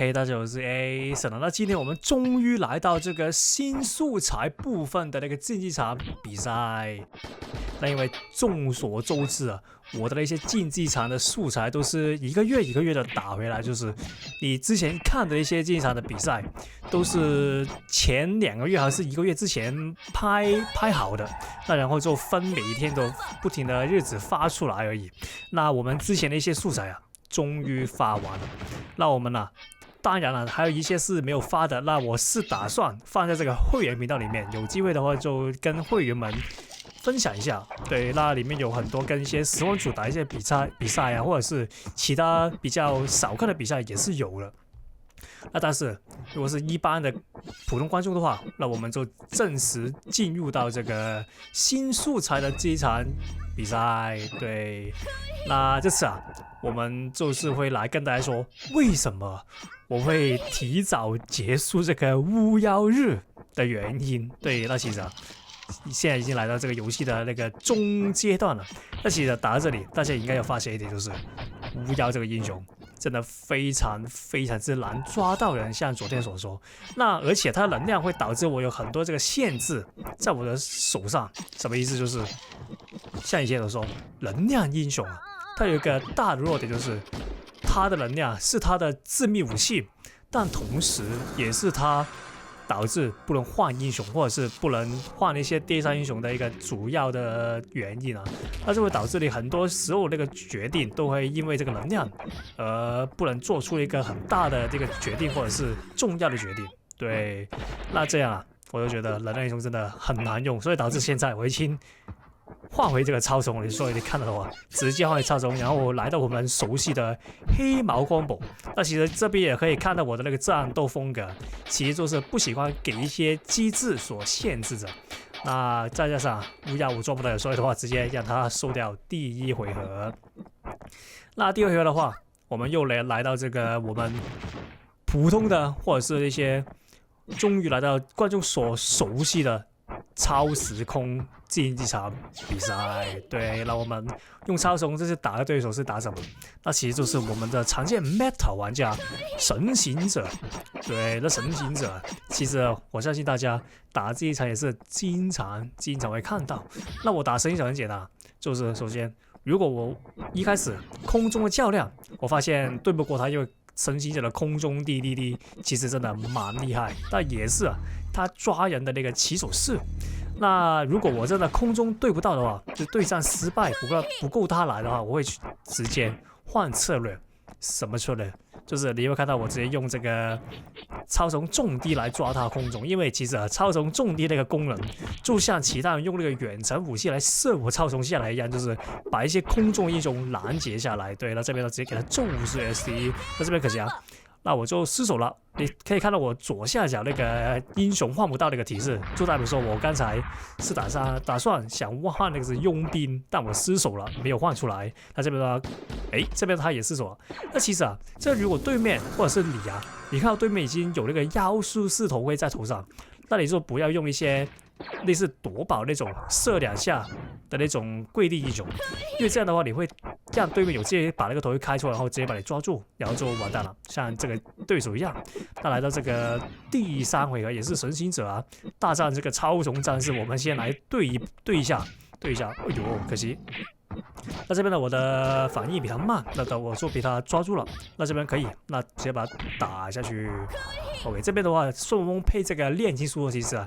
嘿，大家好，我是 Ason。那今天我們終於來到這個新素材部分的那個競技場比賽。那因為眾所周知啊，我的那些競技場的素材都是一個月一個月的打回來，就是你之前看的一些競技場的比賽，都是前2個月還是1個月之前拍好的，那然後就分每一天都不停的日子發出來而已。那我們之前的一些素材啊，終於發完了。那我們當然了，還有一些是沒有發的，那我是打算放在這個會員頻道裡面，有機會的話就跟會員們分享一下。對，那裡面有很多跟一些實況主打一些比賽啊，或者是其他比較少看的比賽也是有的。那但是如果是一般的普通觀眾的話，那我們就正式進入到這個新素材的這一場比賽。对，那這次我們就是會來跟大家說，為什麼我會提早結束這個巫妖日的原因。對，那其實現在已經來到這個遊戲的那個中階段了。那其實打到這裡，大家應該有發現一點，就是巫妖這個英雄真的非常之難抓到人，像昨天所說。那而且它的能量会导致我有很多这个限制在我的手上。什麼意思？就是像以前所說，能量英雄它有一個大的弱點，就是它的能量是它的致命武器，但同時也是它導致不能換英雄，或者是不能換一些第3英雄的一個主要的原因啊。那就會導致你很多時候那個決定都會因為這個能量而不能做出一個很大的這個決定，或者是重要的決定。對，那這樣我就覺得能量英雄真的很難用，所以導致現在我已經換回這個超蟲，所以你看到的話，直接換回超蟲，然後來到我們熟悉的黑毛光寶。那其實這邊也可以看到我的那個戰鬥風格，其實就是不喜歡給一些機制所限制着。那再加上巫妖我做不到，所以的話直接讓它收掉第1回合。那第2回合的話，我們又來到這個我們普通的或者是一些終於來到觀眾所熟悉的超時空競技場比賽。對，那我們用超蟲這次打的對手是打什麼？那其實就是我們的常見 Meta 玩家神行者。對，那神行者其實我相信大家打這一場也是經常會看到。那我打神行者很簡單，就是首先如果我一開始空中的較量，我發現對不過他，因為神行者的空中滴滴滴其實真的蠻厲害，但也是他抓人的那個起手式。那如果我真的空中對不到的話，就對戰失敗，不夠他來的話，我會直接換策略。什麼策略？就是你會看到我直接用這個超蟲重擊來抓他空中，因為其實超蟲重擊那個功能，就像其他人用那個遠程武器來射我超蟲下來一樣，就是把一些空中英雄攔截下來。對，那這邊呢直接給他就是SD。那這邊可惜那我就失手了。你可以看到我左下角那個英雄換不到那個提示，就代表說我剛才是打算想換那個是傭兵，但我失手了，沒有換出來。那這邊呢，這邊他也失手了。那其實這如果對面或者是你看到對面已經有那個妖術士頭盔在頭上，那你就不要用一些類似奪寶那種射2下的那種跪地英雄，因為這樣的話你會讓對面有機會把那個頭盔開出來，然後直接把你抓住，然後就完蛋了，像這個對手一樣。那來到這個第3回合，也是神行者大戰這個超蟲戰士，我們先來對一下。哎呦，可惜。那這邊呢，我的反應比他慢，那我就被他抓住了。那這邊可以，那直接把他打下去。OK， 這邊的話，順風配這個煉金術，其實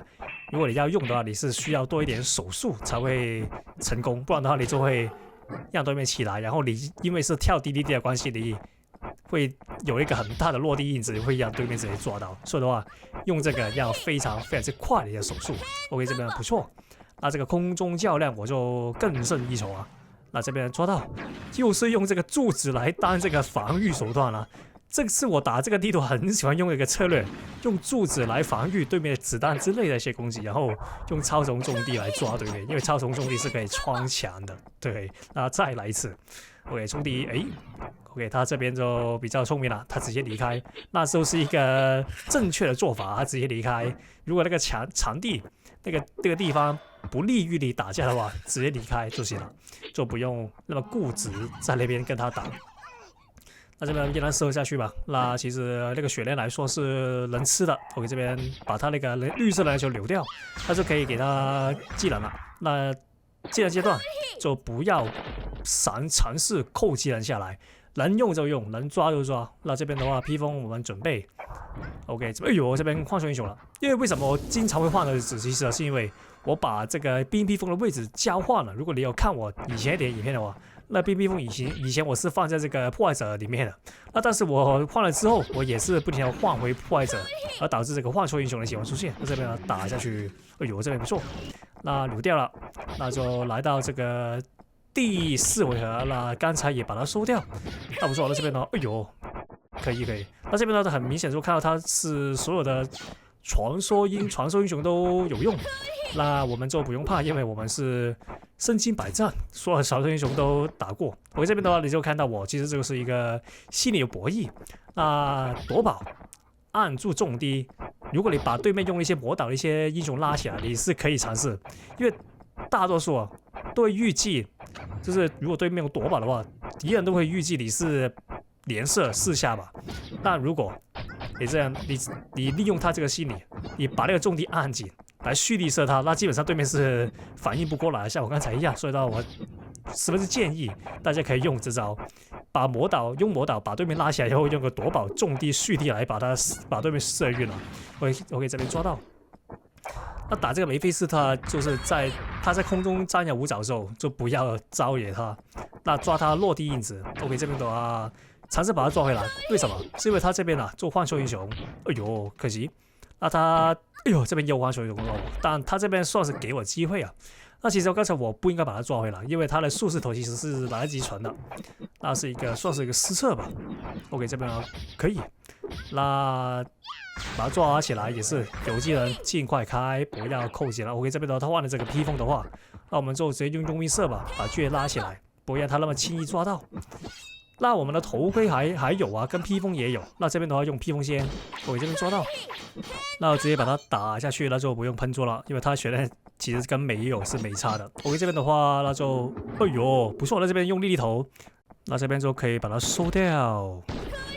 如果你要用的話，你是需要多一點手速才會成功，不然的話你就會讓對面起來，然後你因為是跳滴滴滴的關係，你會有一個很大的落地印子，會讓對面直接抓到。所以的話，用這個要非常之快的一個手速。OK， 這邊不錯。那這個空中較量我就更勝一籌啊。那這邊抓到，又是用這個柱子來當這個防禦手段了。這次我打這個地圖很喜歡用一個策略，用柱子來防禦對面的子彈之類的一些攻擊，然後用超蟲重地來抓對面，因為超蟲重地是可以穿牆的。對，那再來一次。OK， 衝第一，OK， 他這邊就比較聰明了，他直接離開，那就是一個正確的做法，他直接離開。如果那個場地那個地方不利於你打架的話，直接離開就行了，就不用那麼固執在那邊跟他打。那這邊依然射下去吧。那其實那個雪蓮來說是能吃的。OK， 這邊把他那個綠色的籃球留掉，那就可以給他技能了。那技能階段就不要嘗試扣技能下來，能用就用，能抓就抓。那這邊的話，披風我們準備。OK， 哎呦，這邊換錯英雄了。因為為什麼我經常會換的子其實是因為我把這個冰披風的位置交換了。如果你有看我以前一點影片的話，那冰披風以前我是放在這個破壞者裡面的。那但是我換了之後，我也是不停地換回破壞者，而導致這個換錯英雄的情況出現。那這邊呢打下去，哎呦，這邊不錯。那留掉了，那就來到這個第4回合。那剛才也把它收掉，那不錯。那這邊呢，哎呦。可以。那這邊呢，很明顯就看到它是所有的傳說英雄都有用，那我們就不用怕，因為我們是身經百戰，所有的傳說英雄都打過。我這邊的話，你就看到我其實這個是一個心理的博弈。那奪寶按住重低，如果你把對面用一些魔导的一些英雄拉起来，你是可以嘗試，因為大多數都會預計，就是如果對面有奪寶的話，敵人都會預計你是連射4下吧。那如果你這樣，你利用他這個心理，你把那個重地按緊來蓄力射他，那基本上對面是反應不過來，像我剛才一樣。所以呢，我十分之建議大家可以用這招，用魔導把對面拉起來以後，用個奪寶重地蓄力來把對面射暈了。我可以這邊抓到。那打這個梅菲斯特，就是他在空中站下5爪的時候，就不要招惹他，那抓他落地印子。OK， 這邊的話。嘗試把他抓回來，為什麼？是因為他這邊做換錯英雄，哎呦，可惜。那他，哎呦，這邊又換錯英雄了，但他這邊算是給我機會啊。那其實剛才我不應該把他抓回來，因為他的術士頭其實是來得及傳的，那是算是一個失策吧。OK， 這邊可以，那把他抓起來也是有技能，盡快開，不要扣技能。OK， 這邊的話他換了這個披風的話，那我們就直接用弓兵射吧，把巨人拉起來，不讓他那麼輕易抓到。那我們的頭盔還有啊，跟披風也有。那這邊的話用披風先，我這邊抓到，那我直接把它打下去，那就不用噴出了，因為它血量其實跟沒有是沒差的。OK，這邊的話那就，哎呦，不錯，那這邊用力力頭，那這邊就可以把它收掉。